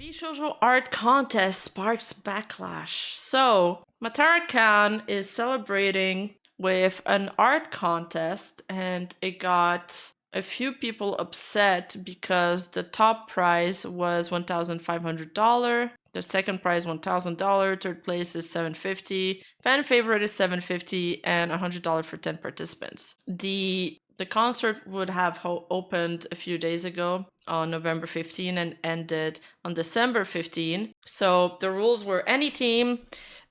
Vshojo art contest sparks backlash. So, Matara-kan is celebrating with an art contest, and it got a few people upset because the top prize was $1,500. The second prize $1,000, third place is $750, fan favorite is $750, and $100 for 10 participants. The concert would have opened a few days ago on November 15 and ended on December 15. So the rules were any team,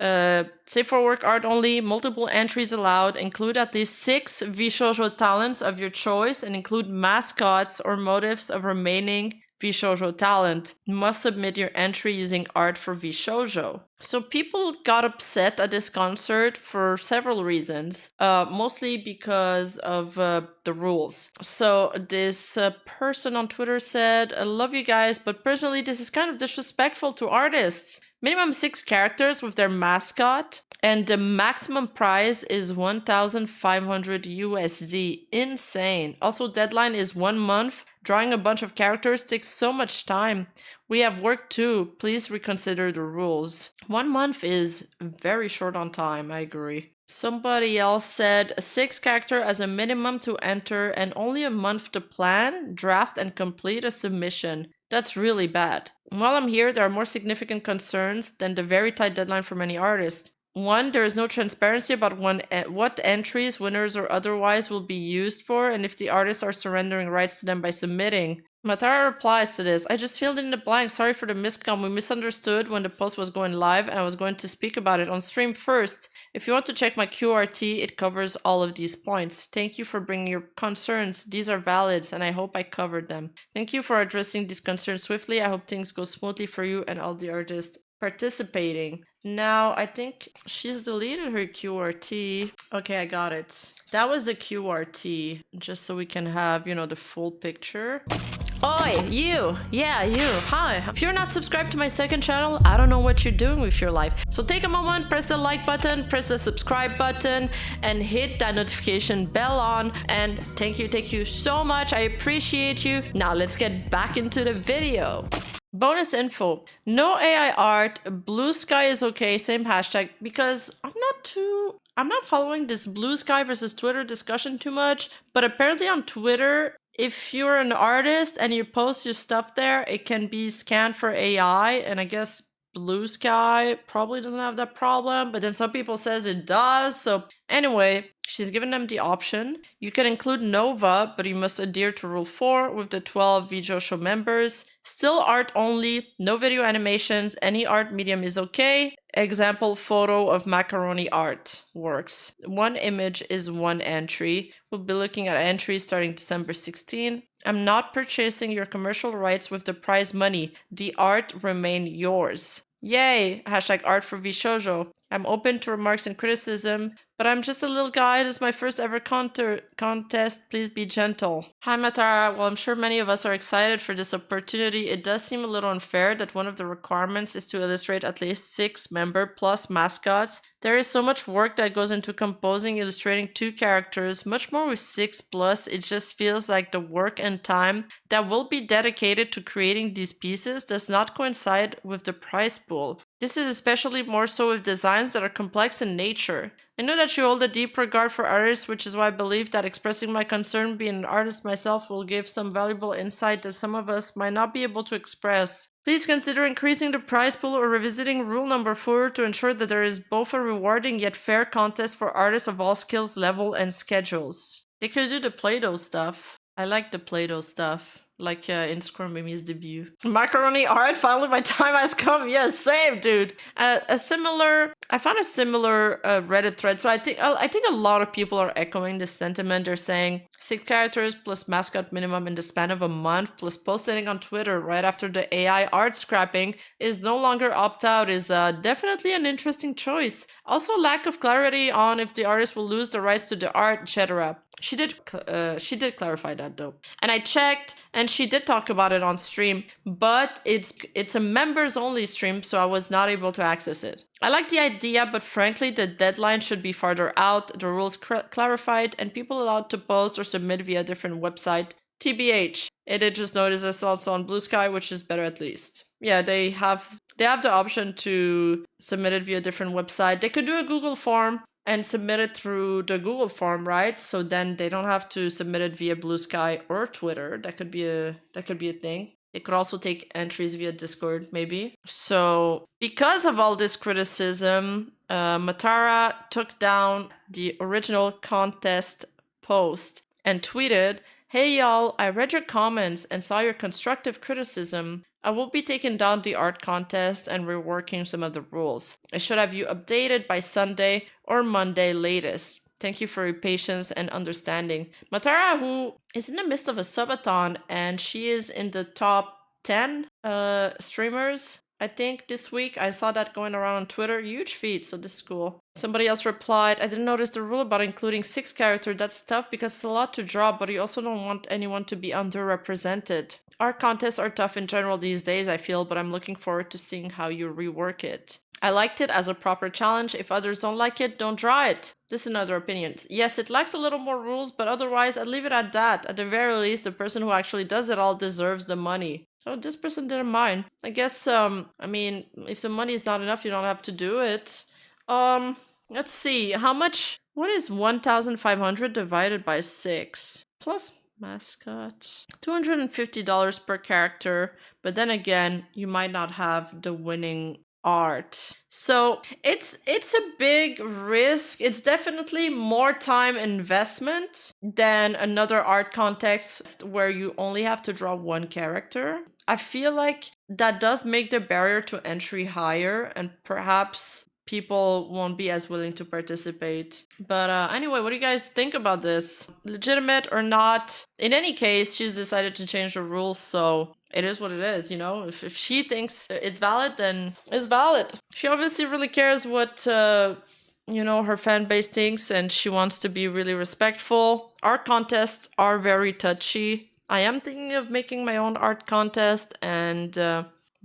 safe for work art only, multiple entries allowed, include at least 6 Vshojo talents of your choice, and include mascots or motifs of remaining Vshojo talent. You must submit your entry using art for Vshojo. So people got upset at this concert for several reasons, mostly because of the rules. So this person on Twitter said, I love you guys, but personally this is kind of disrespectful to artists. Minimum 6 characters with their mascot, and the maximum prize is 1,500 USD. Insane. Also, deadline is 1 month. Drawing a bunch of characters takes so much time. We have work too. Please reconsider the rules. 1 month is very short on time, I agree. Somebody else said 6 character as a minimum to enter and only a month to plan, draft, and complete a submission. That's really bad. While I'm here, there are more significant concerns than the very tight deadline for many artists. 1, there is no transparency about what entries, winners or otherwise, will be used for, and if the artists are surrendering rights to them by submitting. Matara replies to this, I just filled in the blank, sorry for the miscom, we misunderstood when the post was going live and I was going to speak about it on stream first. If you want to check my QRT, it covers all of these points. Thank you for bringing your concerns, these are valid and I hope I covered them. Thank you for addressing these concerns swiftly, I hope things go smoothly for you and all the artists participating. Now, I think she's deleted her QRT. Okay, I got it. That was the QRT, just so we can have, you know, the full picture. Oi, you! Yeah, you! Hi! If you're not subscribed to my second channel, I don't know what you're doing with your life. So take a moment, press the like button, press the subscribe button, and hit that notification bell on. And thank you so much. I appreciate you. Now let's get back into the video. Bonus info. No AI art, blue sky is okay, same hashtag, because I'm not following this blue sky versus Twitter discussion too much, but apparently on Twitter, if you're an artist and you post your stuff there, it can be scanned for AI, and I guess blue sky probably doesn't have that problem, but then some people says it does. So anyway, she's given them the option. You can include Nova, but you must adhere to rule 4 with the 12 Vshojo members. Still art only, no video animations, any art medium is okay. Example photo of macaroni art works. 1 image is 1 entry. We'll be looking at entries starting December 16. I'm not purchasing your commercial rights with the prize money. The art remain yours. Yay! Hashtag art for Vshojo. I'm open to remarks and criticism, but I'm just a little guy. This is my first ever contest. Please be gentle. Hi Matara. Well, I'm sure many of us are excited for this opportunity. It does seem a little unfair that one of the requirements is to illustrate at least 6 member plus mascots. There is so much work that goes into composing, illustrating 2 characters, much more with 6 plus. It just feels like the work and time that will be dedicated to creating these pieces does not coincide with the prize pool. This is especially more so with designs that are complex in nature. I know that you hold a deep regard for artists, which is why I believe that expressing my concern being an artist myself will give some valuable insight that some of us might not be able to express. Please consider increasing the prize pool or revisiting rule number 4 to ensure that there is both a rewarding yet fair contest for artists of all skills, level, and schedules. They could do the Play-Doh stuff. I like the Play-Doh stuff. Like in Squirrel Mimi's debut. Macaroni art, finally my time has come. Yes, same, dude. I found a similar Reddit thread. So I think a lot of people are echoing this sentiment. They're saying 6 characters plus mascot minimum in the span of a month plus posting on Twitter right after the AI art scrapping is no longer opt-out is definitely an interesting choice. Also, lack of clarity on if the artist will lose the rights to the art, etc. She did clarify that though. And I checked and she did talk about it on stream, but it's a members only stream, so I was not able to access it. I like the idea, but frankly, the deadline should be farther out, the rules clarified, and people allowed to post or submit via a different website TBH. I did just notice this also on Blue Sky, which is better at least. Yeah, they have the option to submit it via a different website. They could do a Google form and submit it through the Google form, right? So then they don't have to submit it via Blue Sky or Twitter. That could be a thing. It could also take entries via Discord, maybe. So because of all this criticism, Matara took down the original contest post and tweeted, "Hey y'all, I read your comments and saw your constructive criticism. I will be taking down the art contest and reworking some of the rules. I should have you updated by Sunday or Monday latest. Thank you for your patience and understanding." Matara, who is in the midst of a subathon, and she is in the top 10 streamers, I think, this week. I saw that going around on Twitter. Huge feat, so this is cool. Somebody else replied, "I didn't notice the rule about including 6 characters. That's tough because it's a lot to draw, but you also don't want anyone to be underrepresented. Art contests are tough in general these days, I feel, but I'm looking forward to seeing how you rework it. I liked it as a proper challenge. If others don't like it, don't draw it. This is another opinion. Yes, it lacks a little more rules, but otherwise I'd leave it at that. At the very least, the person who actually does it all deserves the money." So this person didn't mind. I guess, I mean, if the money is not enough, you don't have to do it. Let's see. How much? What is 1,500 divided by 6? Plus mascot. $250 per character. But then again, you might not have the winning art. So it's a big risk. It's definitely more time investment than another art contest where you only have to draw one character. I feel like that does make the barrier to entry higher, and perhaps people won't be as willing to participate. But anyway, what do you guys think about this? Legitimate or not? In any case, she's decided to change the rules, so it is what it is, you know? If she thinks it's valid, then it's valid. She obviously really cares what, her fan base thinks, and she wants to be really respectful. Art contests are very touchy. I am thinking of making my own art contest, and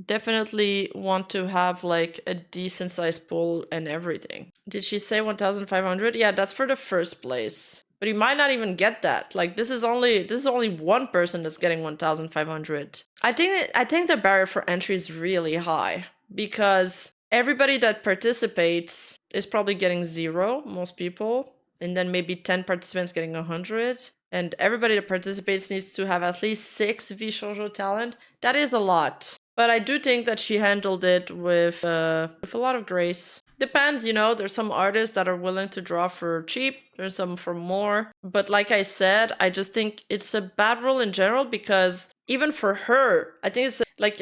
definitely want to have like a decent sized pool and everything. Did she say 1,500? Yeah, that's for the first place. But you might not even get that. Like this is only one person that's getting 1,500. I think the barrier for entry is really high because everybody that participates is probably getting 0, most people, and then maybe 10 participants getting 100. And everybody that participates needs to have at least 6 Vshojo talent. That is a lot. But I do think that she handled it with a lot of grace. Depends, there's some artists that are willing to draw for cheap. There's some for more. But like I said, I just think it's a bad rule in general because even for her, I think it's like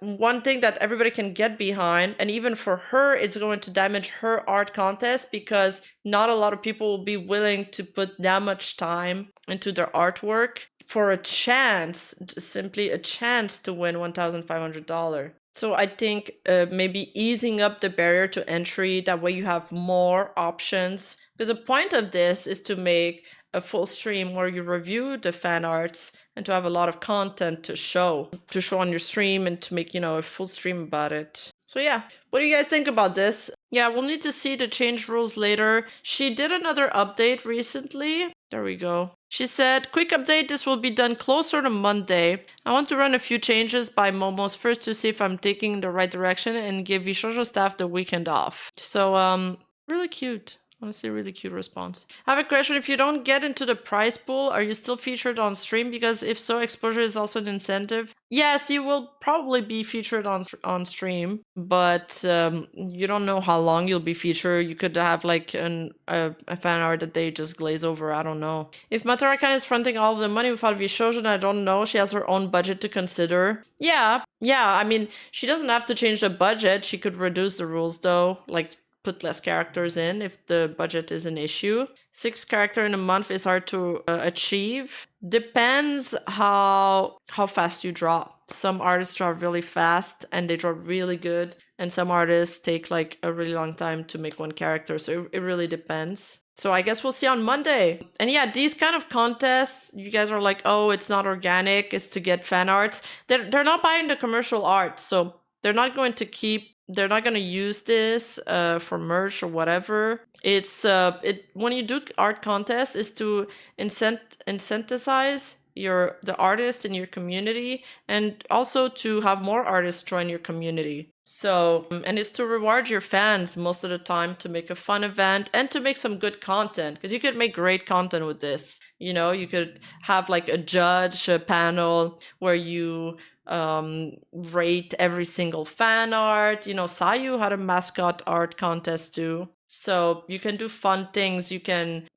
one thing that everybody can get behind. And even for her, it's going to damage her art contest because not a lot of people will be willing to put that much time into their artwork for a chance, simply a chance to win $1,500. So I think maybe easing up the barrier to entry, that way you have more options. Because the point of this is to make a full stream where you review the fan arts and to have a lot of content to show on your stream and to make, a full stream about it. So yeah, what do you guys think about this? Yeah, we'll need to see the change rules later. She did another update recently. There we go. She said, "Quick update, this will be done closer to Monday. I want to run a few changes by Momos first to see if I'm taking in the right direction and give Vshojo staff the weekend off." So, really cute. Honestly, really cute response. I have a question. If you don't get into the prize pool, are you still featured on stream? Because if so, exposure is also an incentive. Yes, you will probably be featured on stream, but you don't know how long you'll be featured. You could have like a fan art that they just glaze over. I don't know. If Matarakan is fronting all of the money without Vshojo, I don't know. She has her own budget to consider. Yeah. I mean, she doesn't have to change the budget. She could reduce the rules though, like put less characters in if the budget is an issue. 6 characters in a month is hard to achieve. Depends how fast you draw. Some artists draw really fast and they draw really good, and some artists take like a really long time to make one character. So it really depends. So I guess we'll see on Monday. And yeah, these kind of contests, you guys are like, oh, it's not organic, it's to get fan arts. They're not buying the commercial art, so they're not going to use this for merch or whatever. It's when you do art contests is to incentivize the artist in your community, and also to have more artists join your community. So, and it's to reward your fans most of the time, to make a fun event and to make some good content, because you could make great content with this. You could have like a judge, a panel where you rate every single fan art. Sayu had a mascot art contest too. So you can do fun things. You can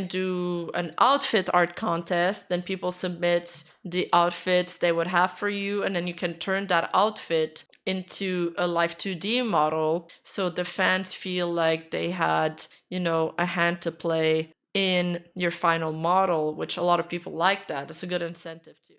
do an outfit art contest, then people submit the outfits they would have for you, and then you can turn that outfit into a live 2D model, so the fans feel like they had, a hand to play in your final model, which a lot of people like that. It's a good incentive too.